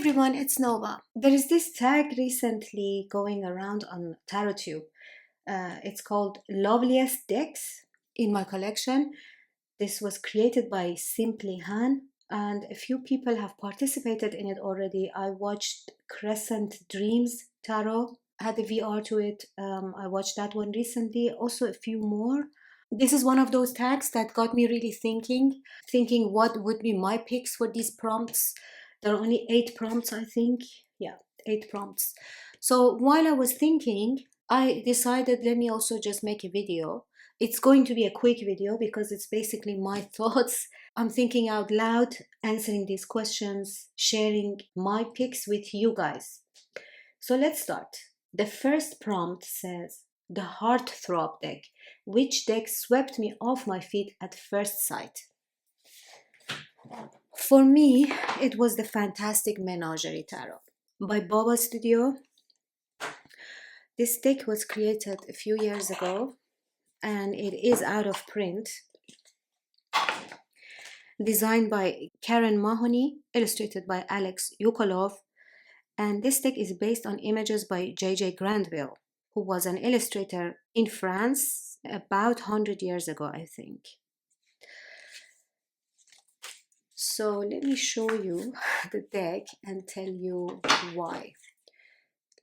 everyone, it's Nova. There is this tag recently going around on TarotTube. It's called Loveliest Decks in my collection. This was created by Simply Han, and a few people have participated in it already. I watched Crescent Dreams Tarot, had a VR to it. I watched that one recently, also a few more. This is one of those tags that got me really thinking what would be my picks for these prompts. There are only 8 prompts, I think. Yeah, 8 prompts. So while I was thinking, I decided let me also just make a video. It's going to be a quick video because it's basically my thoughts. I'm thinking out loud, answering these questions, sharing my picks with you guys. So let's start. The first prompt says, the heart throb deck. Which deck swept me off my feet at first sight? For me, it was the fantastic Menagerie Tarot by Baba Studio. This deck was created a few years ago and it is out of print. Designed by Karen Mahoney, illustrated by Alex Yukolov, and this deck is based on images by J.J. Grandville, who was an illustrator in France about 100 years ago, I think. So let me show you the deck and tell you why.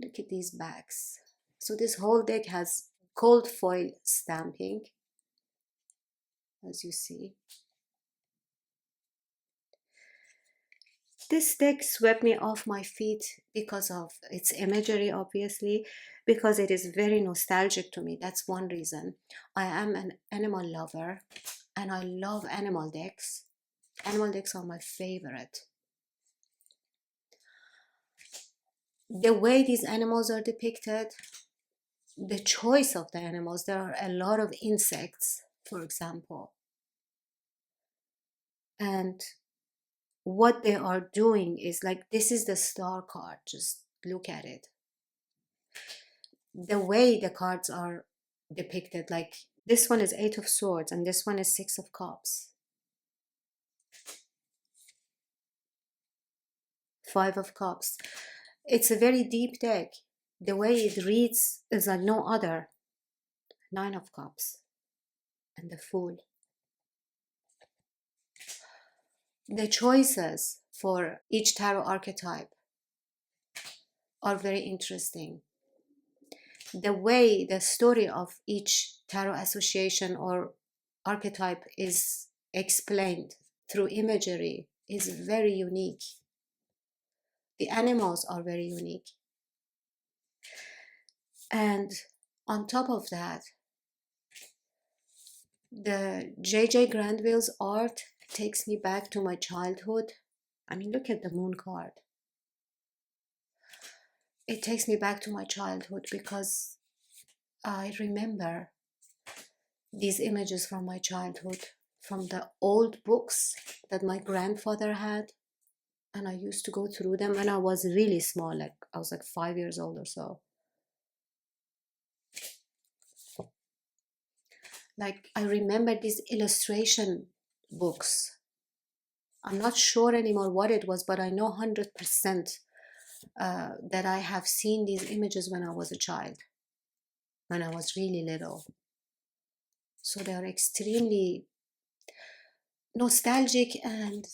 Look at these backs. So this whole deck has gold foil stamping, as you see. This deck swept me off my feet because of its imagery, obviously, because it is very nostalgic to me. That's one reason. I am an animal lover and I love animal decks. Animal decks are my favorite. The way these animals are depicted, the choice of the animals, there are a lot of insects, for example. And what they are doing is like, this is the star card, just look at it. The way the cards are depicted, like this one is 8 of Swords and this one is 6 of Cups. 5 of Cups. It's a very deep deck. The way it reads is like no other. 9 of Cups and the Fool. The choices for each tarot archetype are very interesting. The way the story of each tarot association or archetype is explained through imagery is very unique. The animals are very unique. And on top of that, the J.J. Grandville's art takes me back to my childhood. I mean, look at the moon card. It takes me back to my childhood because I remember these images from my childhood, from the old books that my grandfather had. And I used to go through them when I was really small, like I was like 5 years old or so. Like I remember these illustration books. I'm not sure anymore what it was, but I know 100% that I have seen these images when I was a child, when I was really little. So they are extremely nostalgic and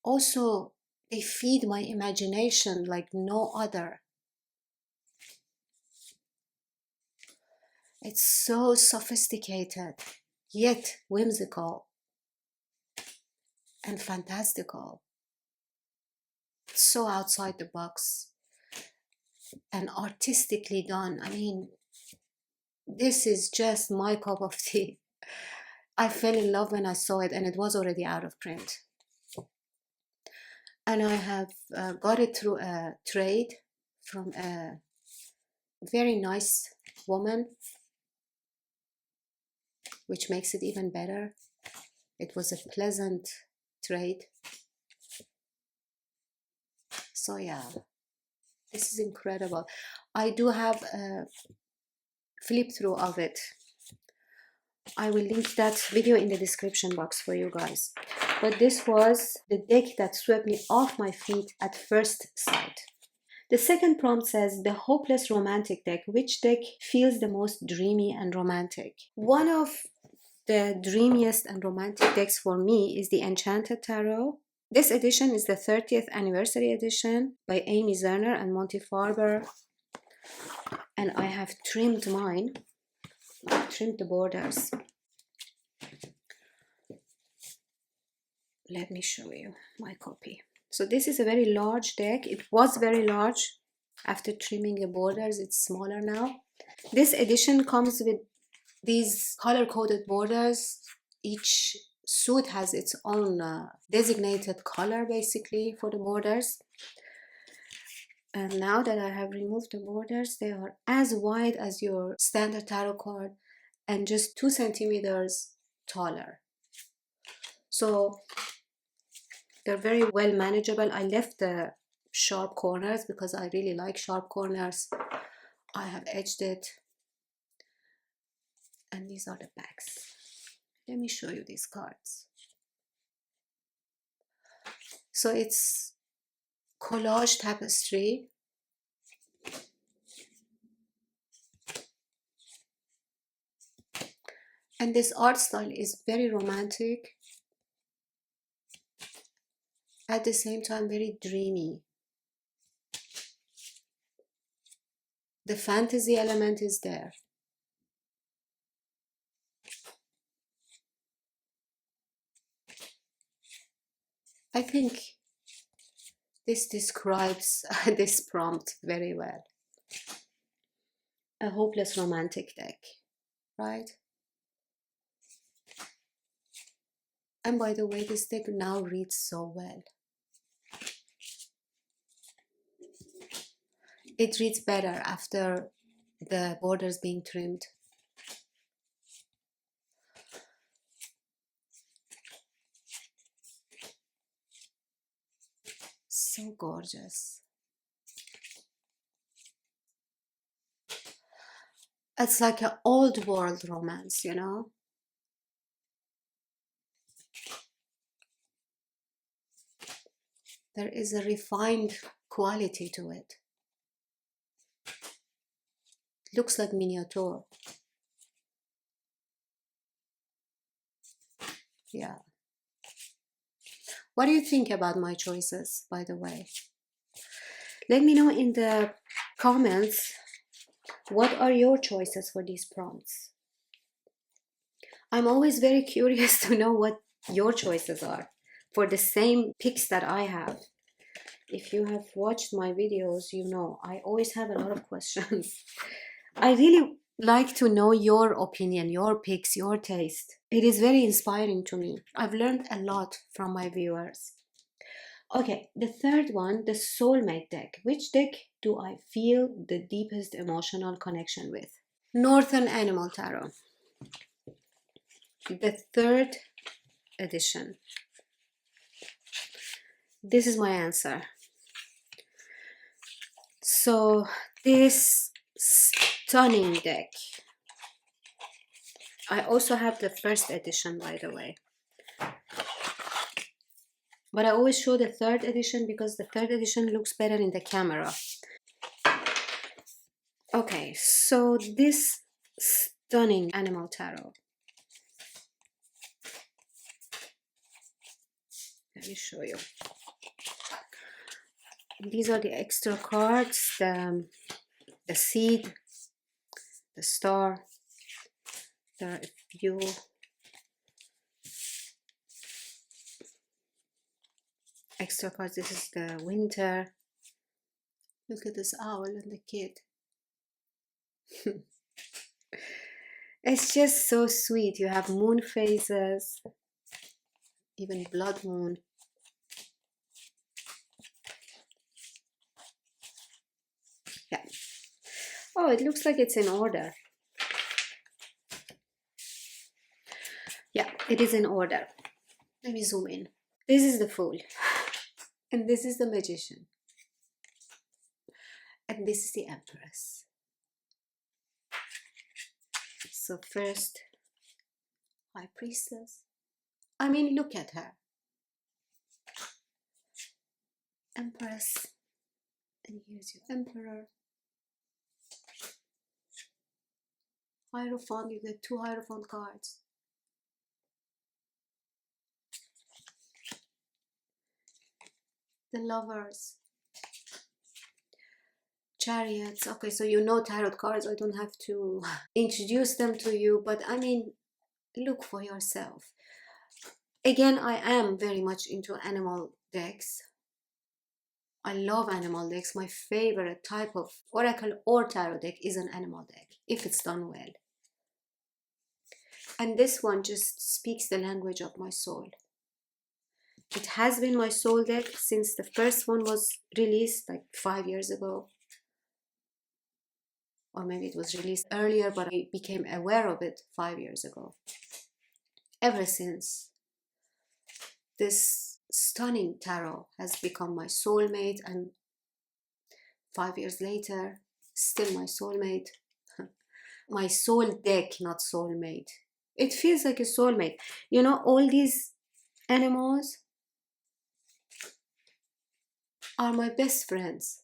also they feed my imagination like no other. It's so sophisticated, yet whimsical and fantastical. It's so outside the box and artistically done. I mean, this is just my cup of tea. I fell in love when I saw it and it was already out of print. And I have got it through a trade from a very nice woman, which makes it even better. It was a pleasant trade. So yeah, this is incredible. I do have a flip through of it I will link that video in the description box for you guys. But this was the deck that swept me off my feet at first sight. The second prompt says the hopeless romantic deck. Which deck feels the most dreamy and romantic? One of the dreamiest and romantic decks for me is the Enchanted Tarot. This edition is the 30th anniversary edition by Amy Zerner and Monty Farber. And I have trimmed mine. I've trimmed the borders. Let me show you my copy. So this is a very large deck. It was very large. After trimming the borders, it's smaller now. This edition comes with these color-coded borders. Each suit has its own designated color, basically, for the borders. And now that I have removed the borders, they are as wide as your standard tarot card and just 2 centimeters taller. So they're very well manageable. I left the sharp corners because I really like sharp corners. I have edged it. And these are the backs. Let me show you these cards. So it's collage tapestry. And this art style is very romantic. At the same time, very dreamy. The fantasy element is there. I think this describes this prompt very well. A hopeless romantic deck, right? And by the way, this deck now reads so well. It reads better after the borders being trimmed. So gorgeous. It's like an old world romance, you know? There is a refined quality to it. Looks like miniature. Yeah. What do you think about my choices, by the way? Let me know in the comments, what are your choices for these prompts? I'm always very curious to know what your choices are for the same picks that I have. If you have watched my videos, you know I always have a lot of questions. I really like to know your opinion, your picks, your taste. It is very inspiring to me. I've learned a lot from my viewers. Okay, the third one, the soulmate deck. Which deck do I feel the deepest emotional connection with? Northern Animal Tarot. The third edition. This is my answer. So this stunning deck. I also have the first edition, by the way. But I always show the third edition because the third edition looks better in the camera. Okay, so this stunning animal tarot. Let me show you. These are the extra cards, the seed, the star. There are a few. Extra cards. This is the winter. Look at this owl and the kid. It's just so sweet. You have moon phases, even blood moon. Yeah. Oh, it looks like it's in order. Yeah, it is in order. Let me zoom in. This is the Fool. And this is the Magician. And this is the Empress. So first, High Priestess. I mean, look at her. Empress. And here's your Emperor. Hierophant, you get 2 Hierophant cards. The Lovers. Chariots. Okay, so you know tarot cards. I don't have to introduce them to you, but I mean, look for yourself. Again, I am very much into animal decks. I love animal decks. My favorite type of oracle or tarot deck is an animal deck, if it's done well. And this one just speaks the language of my soul. It has been my soul deck since the first one was released, like 5 years ago. Or maybe it was released earlier, but I became aware of it 5 years ago. Ever since, this stunning tarot has become my soulmate, and 5 years later, still my soulmate. My soul deck, not soulmate. It feels like a soulmate. You know, all these animals are my best friends.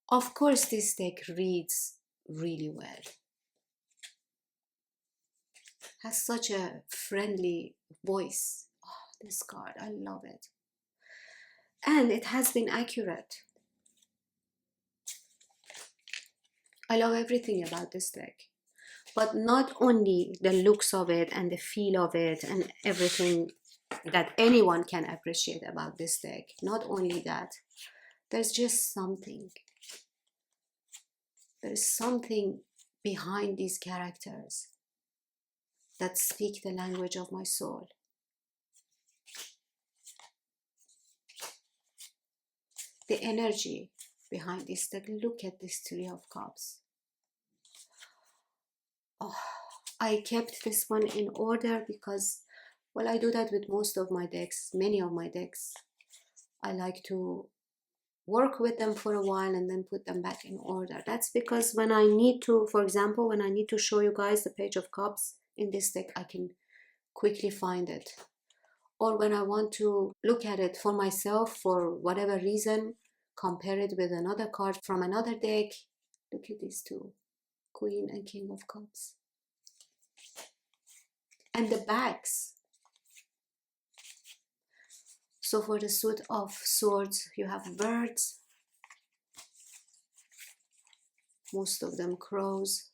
Of course, this deck reads really well. Has such a friendly voice. Oh, this card, I love it. And it has been accurate. I love everything about this deck. But not only the looks of it and the feel of it and everything that anyone can appreciate about this deck. Not only that, there's just something. There's something behind these characters that speak the language of my soul. The energy behind this deck. Look at this 3 of Cups. Oh, I kept this one in order because, well, I do that with most of my decks, many of my decks. I like to work with them for a while and then put them back in order. That's because when I need to, for example, when I need to show you guys the Page of Cups in this deck, I can quickly find it. Or when I want to look at it for myself for whatever reason, compare it with another card from another deck. Look at these two, Queen and King of Cups. And the backs. So for the Suit of Swords, you have birds. Most of them crows.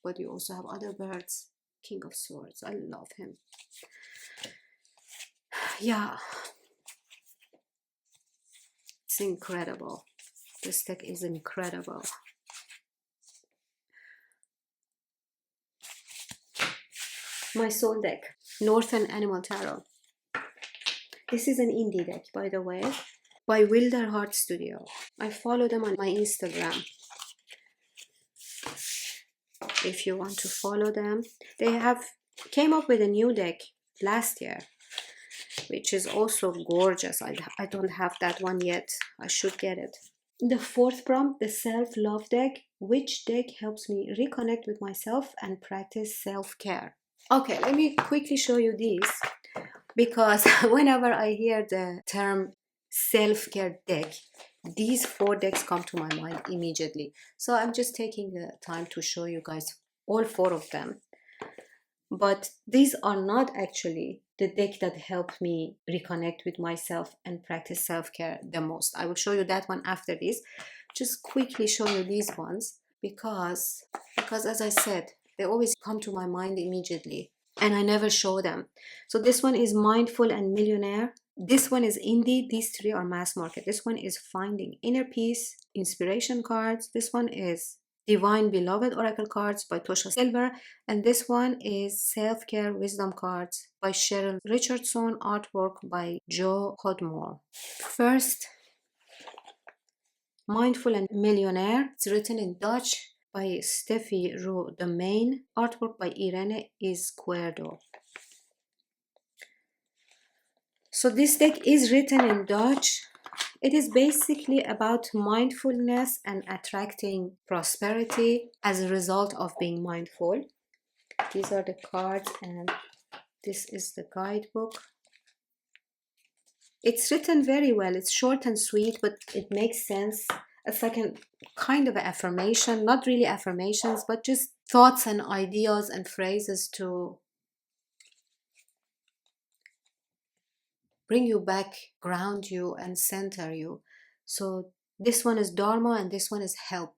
But you also have other birds. King of Swords, I love him. Yeah. It's incredible. This deck is incredible. My soul deck, Northern Animal Tarot. This is an indie deck, by the way, by Wilder Heart Studio. I follow them on my Instagram. If you want to follow them, they have came up with a new deck last year, which is also gorgeous. I don't have that one yet. I should get it. The fourth prompt, the self-love deck. Which deck helps me reconnect with myself and practice self-care? Okay, let me quickly show you these, because whenever I hear the term self-care deck, these 4 decks come to my mind immediately. So I'm just taking the time to show you guys all 4 of them. But these are not actually the deck that helped me reconnect with myself and practice self-care the most. I will show you that one after this. Just quickly show you these ones because as I said, they always come to my mind immediately and I never show them. So this one is Mindful and Millionaire. This one is Indie. These 3 are mass market. This one is Finding Inner Peace, Inspiration cards. This one is Divine Beloved Oracle cards by Tosha Silver. And this one is Self-Care Wisdom cards by Cheryl Richardson, artwork by Joe Hodmore. First, Mindful and Millionaire. It's written in Dutch by Steffi Roux Domain, artwork by Irene Izquierdo. So this deck is written in Dutch. It is basically about mindfulness and attracting prosperity as a result of being mindful. These are the cards, and this is the guidebook. It's written very well. It's short and sweet, but it makes sense. It's like a kind of an affirmation, not really affirmations, but just thoughts and ideas and phrases to bring you back, ground you, and center you. So this one is Dharma and this one is help.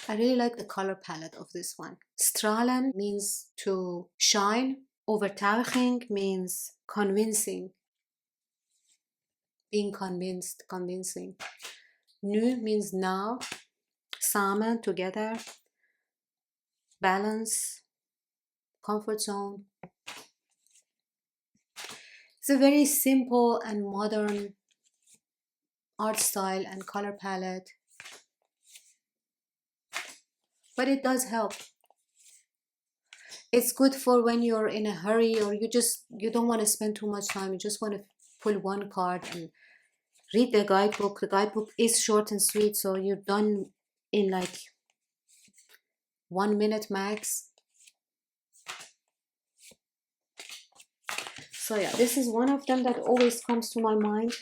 I really like the color palette of this one. Strahlen means to shine. Overtuiging means convincing. Being convinced, convincing. Nu means now. Samen, together. Balance. Comfort zone. It's a very simple and modern art style and color palette, but it does help. It's good for when you're in a hurry or you don't want to spend too much time. You just want to pull one card and read the guidebook. The guidebook is short and sweet, so you're done in like 1 minute max. So yeah, this is one of them that always comes to my mind.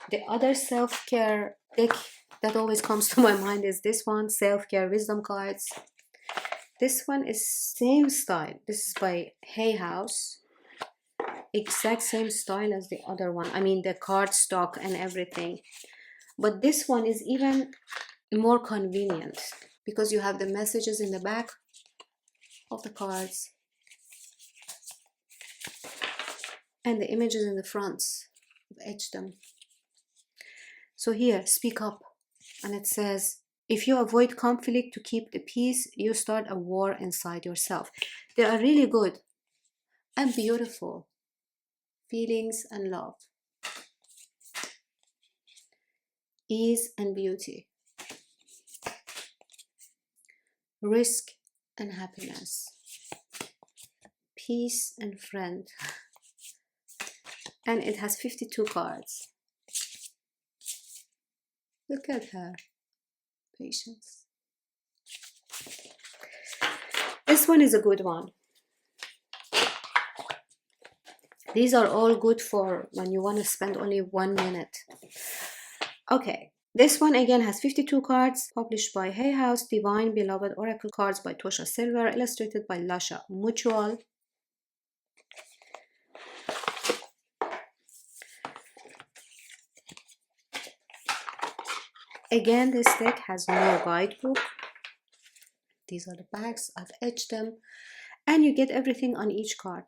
The other self-care deck that always comes to my mind is this one, self-care wisdom cards. This one is same style. This is by Hay House. Exact same style as the other one. I mean the card stock and everything. But this one is even more convenient because you have the messages in the back of the cards and the images in the fronts. I've etched them. So here, speak up. And it says, if you avoid conflict to keep the peace, you start a war inside yourself. They are really good and beautiful. Feelings and love. Ease and beauty. Risk and happiness. Peace and friend. And it has 52 cards. Look at her. Patience. This one is a good one. These are all good for when you want to spend only 1 minute. Okay, this one again has 52 cards, published by Hay House, Divine Beloved Oracle Cards by Tosha Silver, illustrated by Lasha Mutual. Again, this deck has no guidebook. These are the backs. I've etched them. And you get everything on each card.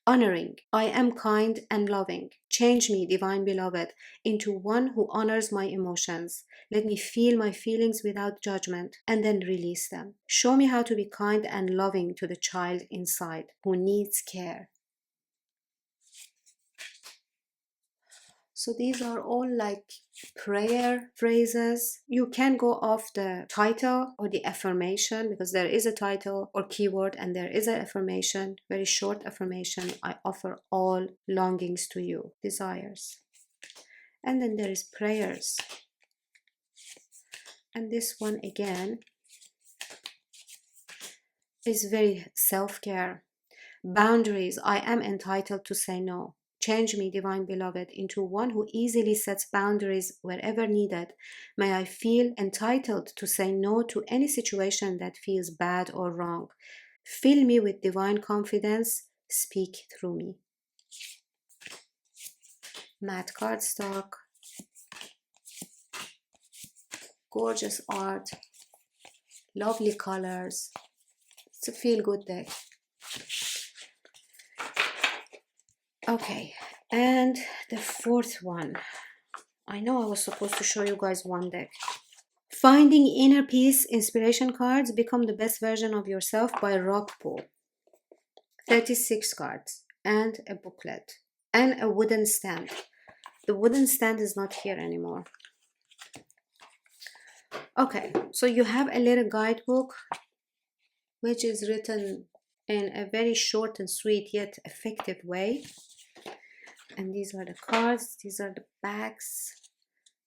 Honoring. I am kind and loving. Change me, divine beloved, into one who honors my emotions. Let me feel my feelings without judgment and then release them. Show me how to be kind and loving to the child inside who needs care. So these are all like prayer phrases. You can go off the title or the affirmation because there is a title or keyword and there is an affirmation, very short affirmation. I offer all longings to you, desires. And then there is prayers. And this one again is very self-care. Boundaries. I am entitled to say no. Change me, divine beloved, into one who easily sets boundaries wherever needed. May I feel entitled to say no to any situation that feels bad or wrong. Fill me with divine confidence. Speak through me. Matte cardstock. Gorgeous art. Lovely colors. It's a feel-good deck. Okay, and the fourth one. I know I was supposed to show you guys one deck. Finding Inner Peace Inspiration Cards. Become the best version of yourself by Rockpool. 36 cards and a booklet and a wooden stand. The wooden stand is not here anymore. Okay, so you have a little guidebook which is written in a very short and sweet yet effective way. And these are the cards, these are the backs.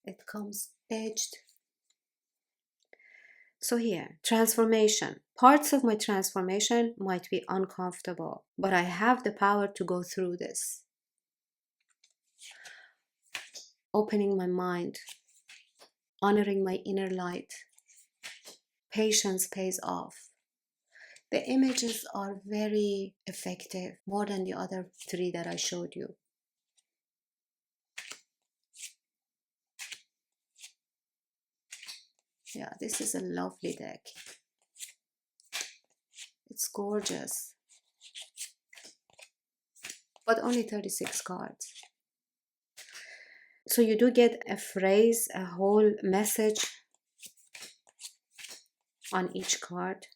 It comes edged. So here, transformation. Parts of my transformation might be uncomfortable, but I have the power to go through this. Opening my mind, honoring my inner light. Patience pays off. The images are very effective, more than the other three that I showed you. Yeah, this is a lovely deck. It's gorgeous. But only 36 cards. So you do get a phrase, a whole message on each card,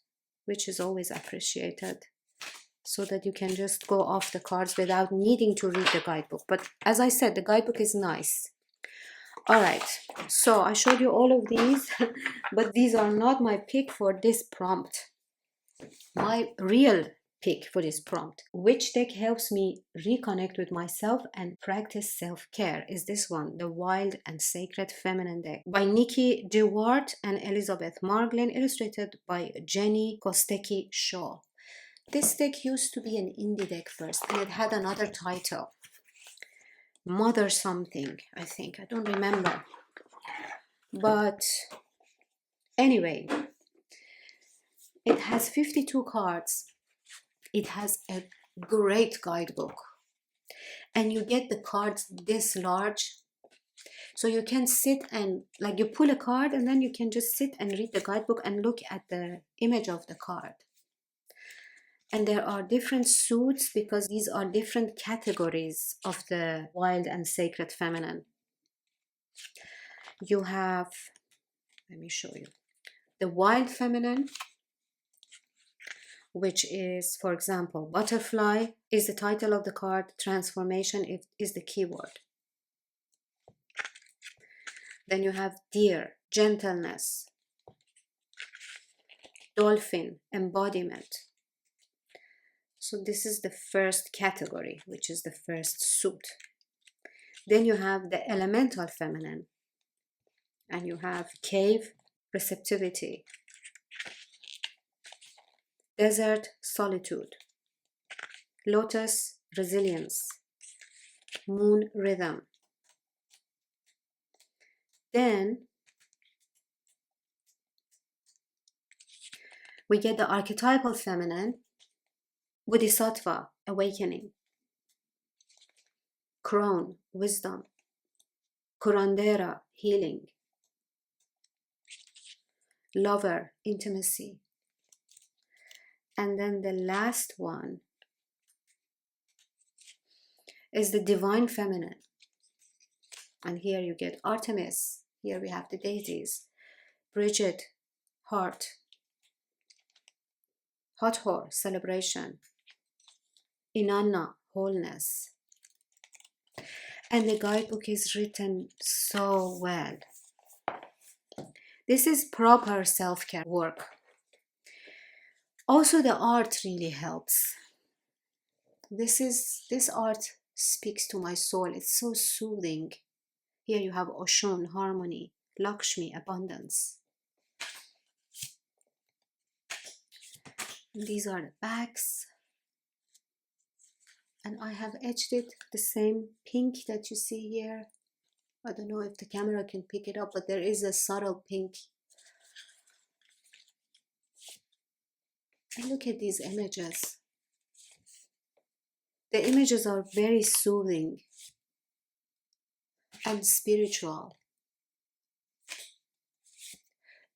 which is always appreciated, so that you can just go off the cards without needing to read the guidebook. But as I said, the guidebook is nice. All right, so I showed you all of these, but these are not my pick for this prompt. My real pick for this prompt, which deck helps me reconnect with myself and practice self-care, is this one, the Wild and Sacred Feminine deck by Nikki DeWart and Elizabeth Marglin, illustrated by Jenny Kostecki-Shaw. This deck used to be an indie deck first, and it had another title, Mother something, I think, I don't remember. But anyway, it has 52 cards. It has a great guidebook, and you get the cards this large, so you can sit and, like, you pull a card and then you can just sit and read the guidebook and look at the image of the card. And there are different suits because these are different categories of the Wild and Sacred Feminine. You have, let me show you, the Wild Feminine, which is, for example, butterfly is the title of the card, transformation is the keyword. Then you have deer, gentleness, dolphin, embodiment. So this is the first category, which is the first suit. Then you have the elemental feminine, and you have cave, receptivity, desert, solitude, lotus, resilience, moon, rhythm. Then we get the archetypal feminine, bodhisattva, awakening, crone, wisdom, curandera, healing, lover, intimacy. And then the last one is the divine feminine. And here you get Artemis. Here we have the deities. Bridget, heart. Hathor, celebration. Inanna, wholeness. And the guidebook is written so well. This is proper self-care work. Also, the art really helps. This art speaks to my soul. It's so soothing. Here you have Oshun, harmony, Lakshmi, abundance. And these are the backs. And I have etched it the same pink that you see here. I don't know if the camera can pick it up, but there is a subtle pink. And look at these images. The images are very soothing and spiritual.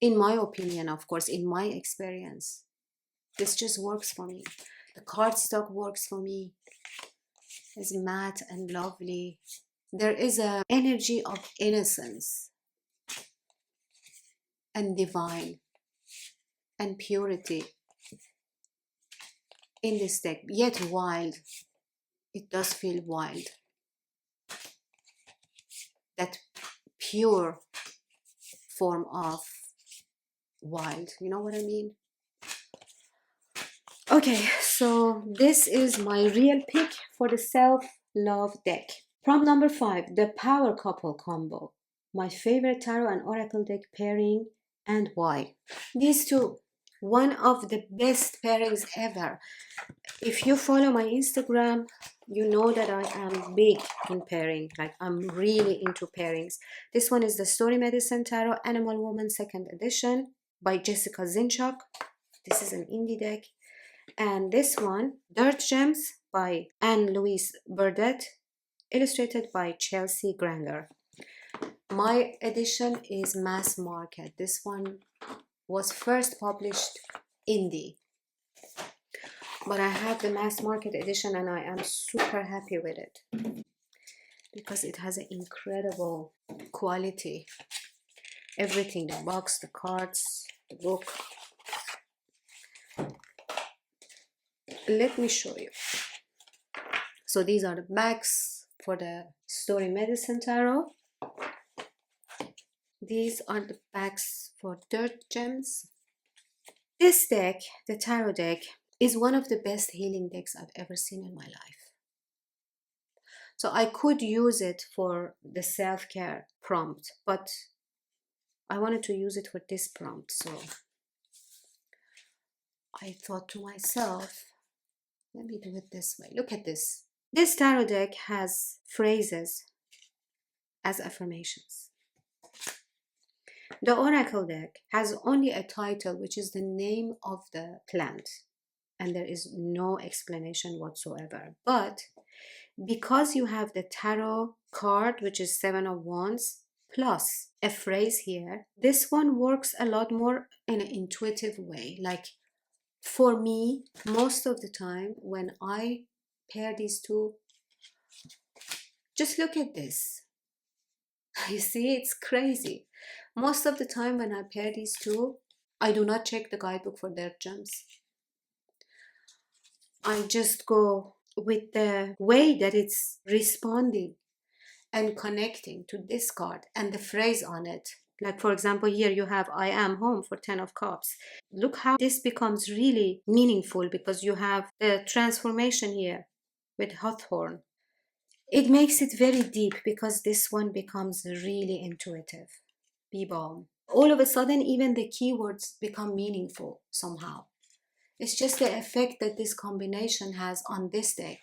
In my opinion, of course, in my experience, this just works for me. The cardstock works for me. It's matte and lovely. There is an energy of innocence and divine and purity in this deck, yet wild. It does feel wild. That pure form of wild, you know what I mean? Okay, so this is my real pick for the self-love deck. Prompt number 5, the power couple combo. My favorite tarot and oracle deck pairing and why. These two, one of the best pairings ever. If you follow my Instagram, you know that I am big in pairing. Like, I'm really into pairings. This one is the Story Medicine Tarot Animal Woman 2nd edition by Jessica Zinchuk. This is an indie deck. And this one, Dirt Gems by Anne-Louise Burdett, illustrated by Chelsea Granger. My edition is mass market. This one was first published indie, but I have the mass market edition and I am super happy with it because it has an incredible quality. Everything, the box, the cards, the book. Let me show you. So these are the backs for the Story Medicine Tarot. These are the backs for Dirt Gems. This deck, the tarot deck, is one of the best healing decks I've ever seen in my life. So I could use it for the self-care prompt, but I wanted to use it for this prompt. So I thought to myself, let me do it this way. Look at this. This tarot deck has phrases as affirmations. The oracle deck has only a title, which is the name of the plant, and there is no explanation whatsoever. But because you have the tarot card, which is 7 of Wands, plus a phrase here, this one works a lot more in an intuitive way. Like, for me, most of the time when I pair these two, just look at this. You see, it's crazy. Most of the time when I pair these two, I do not check the guidebook for their gems. I just go with the way that it's responding and connecting to this card and the phrase on it. Like, for example, here you have I am home for 10 of Cups. Look how this becomes really meaningful because you have the transformation here with Hawthorn. It makes it very deep because this one becomes really intuitive. Be balm. All of a sudden, even the keywords become meaningful somehow. It's just the effect that this combination has on this deck.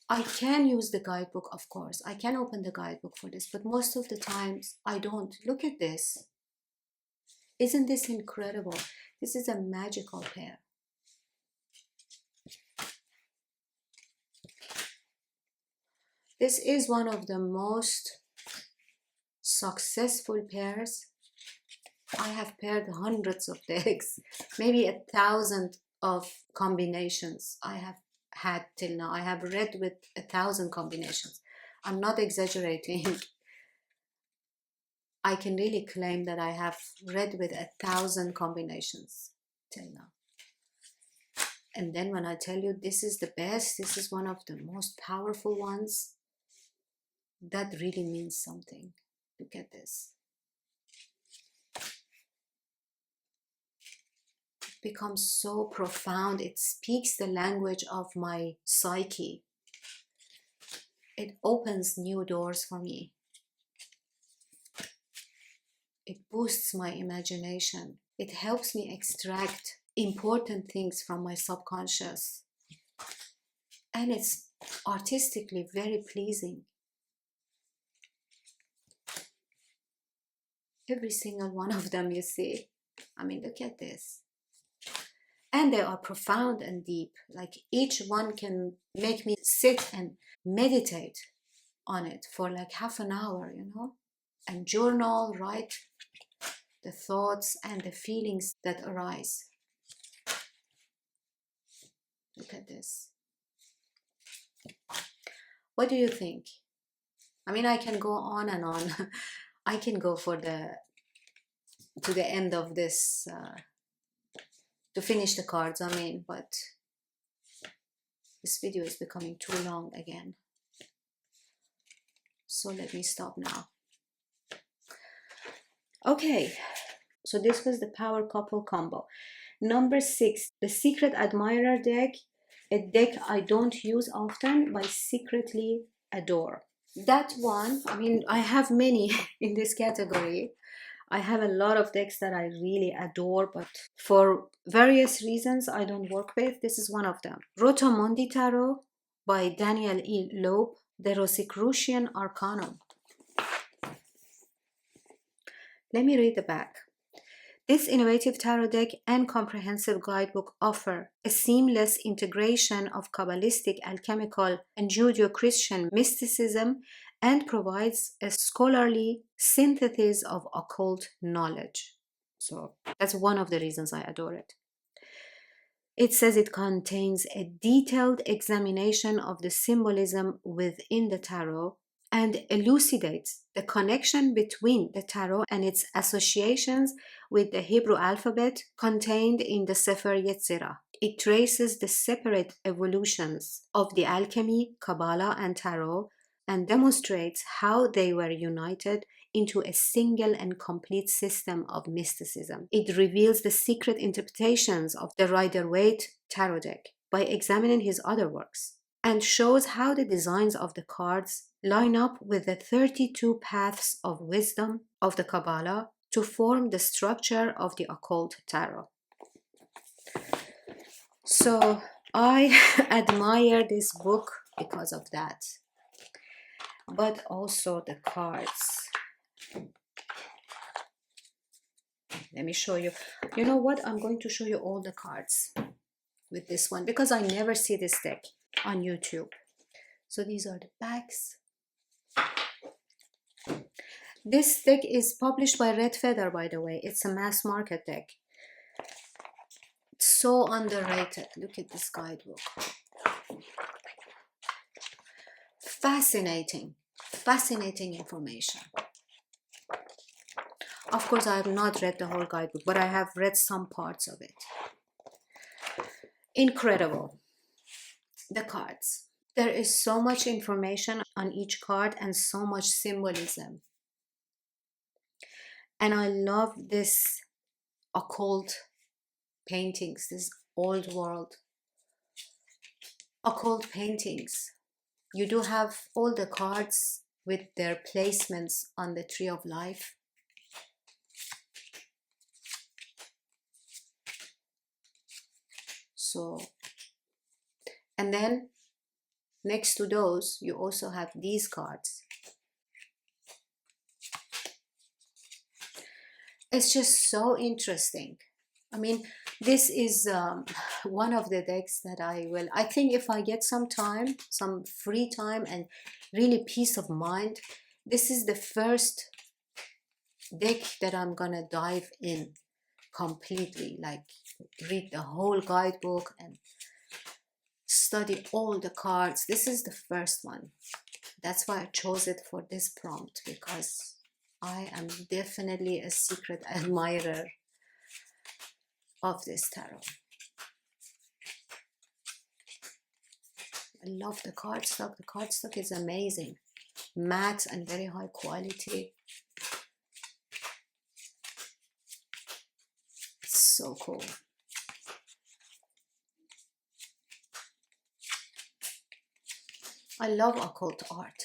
I can use the guidebook, of course. I can open the guidebook for this, but most of the times I don't. Look at this. Isn't this incredible? This is a magical pair. This is one of the most successful pairs. I have paired hundreds of decks, maybe 1,000 of combinations I have had till now. I have read with 1,000 combinations. I'm not exaggerating. I can really claim that I have read with 1,000 combinations till now. And then when I tell you this is the best, this is one of the most powerful ones, that really means something. Look at this. It becomes so profound. It speaks the language of my psyche. It opens new doors for me. It boosts my imagination. It helps me extract important things from my subconscious. And it's artistically very pleasing. Every single one of them, you see. I mean, look at this. And they are profound and deep. Like, each one can make me sit and meditate on it for like half an hour, you know, and journal, write the thoughts and the feelings that arise. Look at this. What do you think? I mean, I can go on and on. I can go to the end of this to finish the cards, I mean, but this video is becoming too long again. So let me stop now. Okay, so this was the power couple combo. Number 6, the Secret Admirer deck a deck I don't use often but secretly adore. That one, I mean, I have many in this category. I have a lot of decks that I really adore, but for various reasons I don't work with. This is one of them. Mundi Tarot by Daniel E. Loeb, the Rosicrucian Arcanum. Let me read the back. This innovative tarot deck and comprehensive guidebook offer a seamless integration of Kabbalistic, alchemical, and Judeo-Christian mysticism and provides a scholarly synthesis of occult knowledge. So that's one of the reasons I adore it. It says it contains a detailed examination of the symbolism within the tarot and elucidates the connection between the tarot and its associations with the Hebrew alphabet contained in the Sefer Yetzirah. It traces the separate evolutions of the alchemy, Kabbalah, and tarot and demonstrates how they were united into a single and complete system of mysticism. It reveals the secret interpretations of the Rider-Waite tarot deck by examining his other works and shows how the designs of the cards line up with the 32 paths of wisdom of the Kabbalah to form the structure of the occult tarot. So I admire this book because of that, but also the cards. Let me show you. You know what? I'm going to show you all the cards with this one because I never see this deck on YouTube. So these are the backs. This deck is published by Red Feather, by the way. It's a mass market deck. It's so underrated. Look at this guidebook. Fascinating information. Of course, I have not read the whole guidebook, but I have read some parts of it. Incredible. The cards. There is so much information on each card and so much symbolism. And I love this occult paintings, this old world occult paintings. You do have all the cards with their placements on the Tree of Life. So, and then next to those, you also have these cards. It's just so interesting. I mean, this is one of the decks that I think if I get some time, some free time and really peace of mind, this is the first deck that I'm gonna dive in completely, like read the whole guidebook and study all the cards. This is the first one. That's why I chose it for this prompt, because I am definitely a secret admirer of this tarot. I love the cardstock. The cardstock is amazing. Matte and very high quality. It's so cool. I love occult art.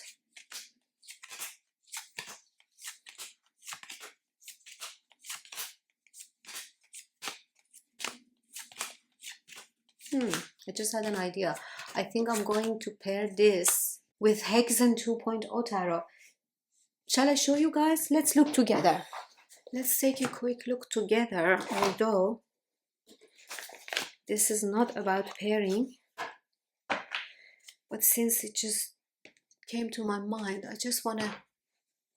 I just had an idea. I think I'm going to pair this with Hexen 2.0 Tarot. Shall I show you guys? Let's look together. Let's take a quick look together, although this is not about pairing. But since it just came to my mind, I just want to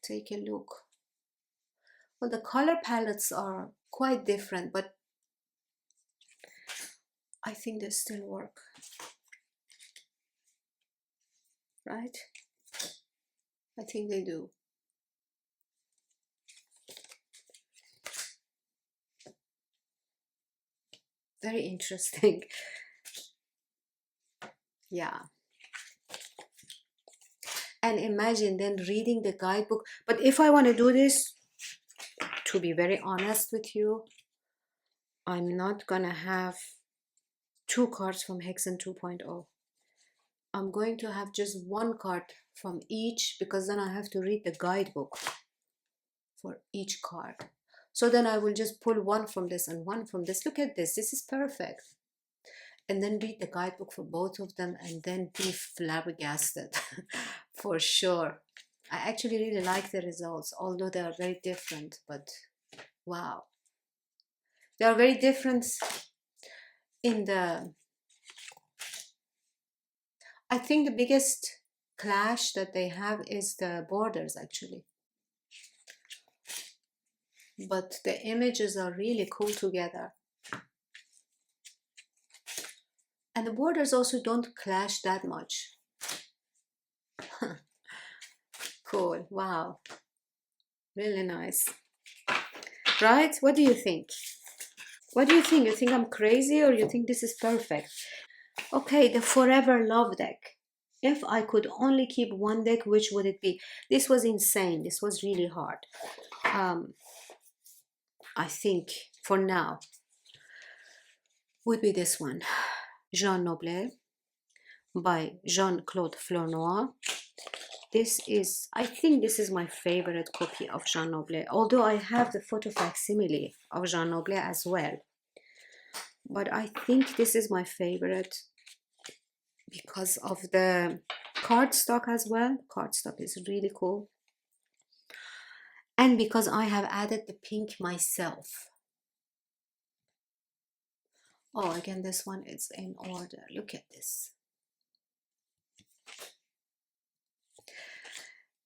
take a look. Well, the color palettes are quite different, but I think they still work. Right? I think they do. Very interesting. Yeah. And imagine then reading the guidebook. But if I want to do this, to be very honest with you, I'm not gonna have 2 cards from Hexen 2.0. I'm going to have just 1 card from each, because then I have to read the guidebook for each card. So then I will just pull 1 from this and 1 from this. Look at this. This is perfect. And then read the guidebook for both of them and then be flabbergasted for sure. I actually really like the results, although they are very different, but wow. They are very different in the, I think the biggest clash that they have is the borders actually. But the images are really cool together. And the borders also don't clash that much. Cool, wow. Really nice. Right? What do you think? What do you think? You think I'm crazy or you think this is perfect? Okay, the Forever Love deck. If I could only keep 1 deck, which would it be? This was insane. This was really hard. I think for now would be this one. Jean Noblet by Jean-Claude Flornoy. This is, I think this is my favorite copy of Jean Noblet, although I have the photo facsimile of Jean Noblet as well. But I think this is my favorite because of the cardstock as well. Cardstock is really cool. And because I have added the pink myself. Oh, again, this one is in order. Look at this.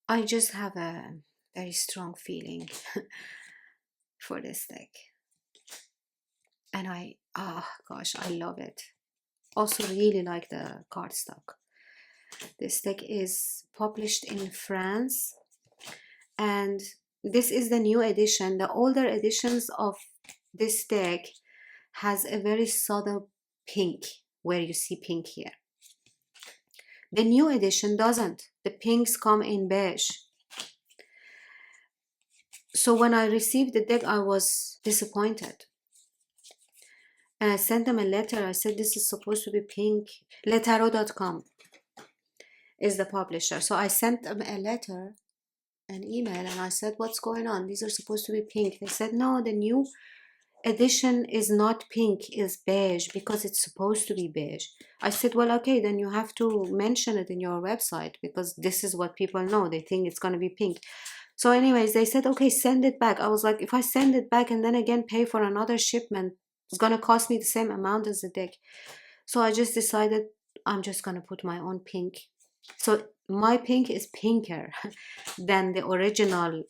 I just have a very strong feeling for this deck. And gosh, I love it. Also really like the cardstock. This deck is published in France. And this is the new edition. The older editions of this deck has a very subtle pink, where you see pink here. The new edition doesn't. The pinks come in beige. So when I received the deck, I was disappointed. And I sent them a letter. I said, this is supposed to be pink. Tarot.com is the publisher. So I sent them a letter, an email, and I said, what's going on? These are supposed to be pink. They said, no, the new edition is not pink, is beige, because it's supposed to be beige. I said, well, okay, then you have to mention it in your website, because this is what people know. They think it's going to be pink. So anyways, they said, okay, send it back. I was like, if I send it back and then again pay for another shipment, it's going to cost me the same amount as the deck. So I just decided I'm just going to put my own pink. So my pink is pinker than the original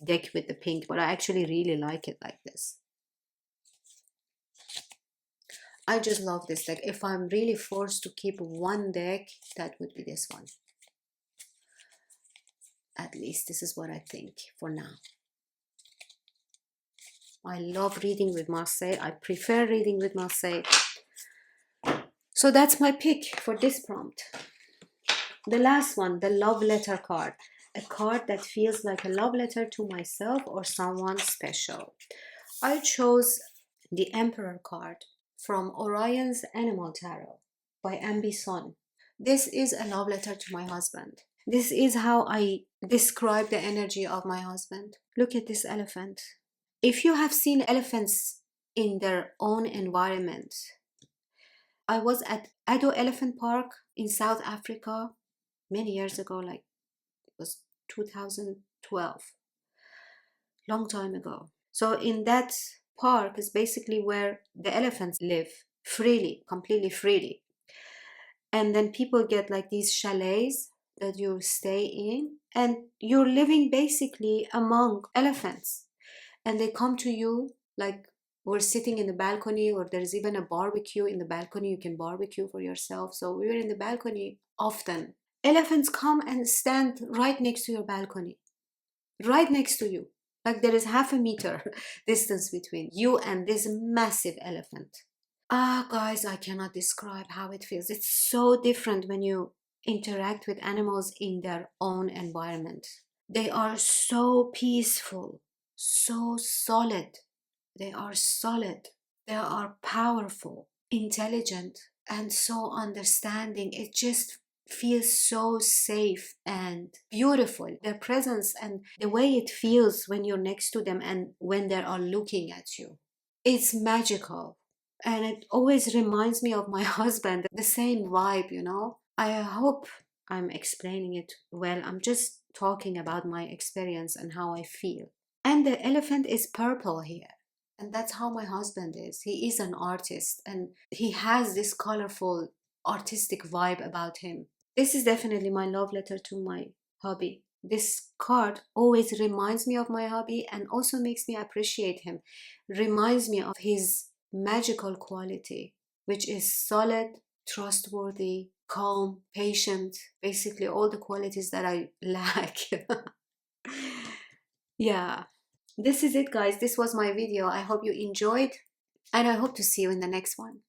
deck with the pink, but I actually really like it like this. I just love this deck. If I'm really forced to keep 1 deck, that would be this one. At least this is what I think for now. I love reading with Marseille. I prefer reading with Marseille. So that's my pick for this prompt. The last one, the love letter card. A card that feels like a love letter to myself or someone special. I chose the Emperor card from Orion's Animal Tarot by Ambi Son. This is a love letter to my husband. This is how I describe the energy of my husband. Look at this elephant. If you have seen elephants in their own environment, I was at Ado Elephant Park in South Africa many years ago, like it was 2012, long time ago. So in that park is basically where the elephants live freely, completely freely. And then people get like these chalets that you stay in, and you're living basically among elephants. And they come to you, like we're sitting in the balcony, or there's even a barbecue in the balcony. You can barbecue for yourself. So we were in the balcony often. Elephants come and stand right next to your balcony, right next to you. Like there is half a meter distance between you and this massive elephant. Guys, I cannot describe how it feels. It's so different when you interact with animals in their own environment. They are so peaceful, so solid. They are solid. They are powerful. intelligent and so understanding. It just feels so safe and beautiful. Their presence and the way it feels when you're next to them and when they are looking at you, it's magical. And it always reminds me of my husband, the same vibe, you know. I hope I'm explaining it well. I'm just talking about my experience and how I feel. And the elephant is purple here. And that's how my husband is. He is an artist and he has this colorful artistic vibe about him. This is definitely my love letter to my hubby. This card always reminds me of my hubby and also makes me appreciate him, reminds me of his magical quality, which is solid, trustworthy, calm, patient, basically all the qualities that I lack. Yeah, this is it, guys. This was my video. I hope you enjoyed, and I hope to see you in the next one.